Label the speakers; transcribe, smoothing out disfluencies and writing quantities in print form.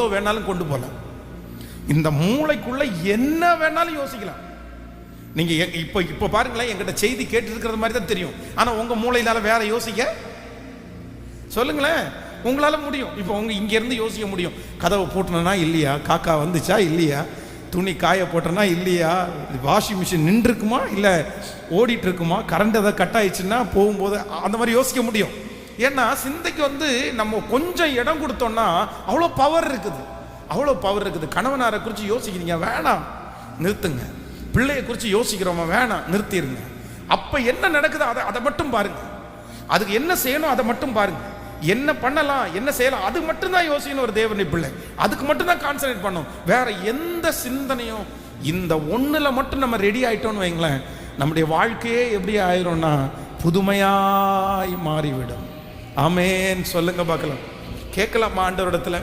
Speaker 1: எவ்வளோ வேணாலும் கொண்டு போகலாம். இந்த மூளைக்குள்ள என்ன வேணாலும் யோசிக்கலாம். நீங்க இப்போ பாருங்களேன், எங்கிட்ட செய்தி கேட்டு இருக்கிறது மாதிரி தான் தெரியும். ஆனா உங்க மூளையினால வேற யோசிக்க சொல்லுங்களேன், உங்களால முடியும். இப்போ உங்க இங்க இருந்து யோசிக்க முடியும். கதவை போட்டனா இல்லையா, காக்கா வந்துச்சா இல்லையா, துணி காய போட்டனா இல்லையா, வாஷிங் மிஷின் நின்று இருக்குமா இல்லை ஓடிட்டு இருக்குமா, கரண்ட் ஏதாவது கட் ஆயிடுச்சுன்னா போகும்போது அந்த மாதிரி யோசிக்க முடியும். ஏன்னா சிந்தைக்கு நம்ம கொஞ்சம் இடம் கொடுத்தோம்னா அவ்வளோ பவர் இருக்குது, அவ்வளோ பவர் இருக்குது. கணவனாரை குறித்து யோசிக்கிறீங்க, வேணாம், நிறுத்துங்க. பிள்ளையை குறித்து யோசிக்கிறோமா, வேணாம், நிறுத்திடுங்க. அப்போ என்ன நடக்குது அதை மட்டும் பாருங்க. அதுக்கு என்ன செய்யணும் அதை மட்டும் பாருங்க. என்ன பண்ணலாம், என்ன செய்யலாம், அது மட்டும்தான் யோசிக்கணும் ஒரு தேவனுடைய பிள்ளை. அதுக்கு மட்டும்தான் கான்சன்ட்ரேட் பண்ணும். வேற எந்த சிந்தனையும் இந்த ஒண்ணுல மட்டும் நம்ம ரெடி ஆயிட்டோம்னு வைங்களேன், நம்முடைய வாழ்க்கையே எப்படி ஆயிரும்னா புதுமையாய் மாறிவிடும். ஆமேன் சொல்லுங்க பார்க்கலாம். கேட்கலாமா ஆண்டவரிடத்துல?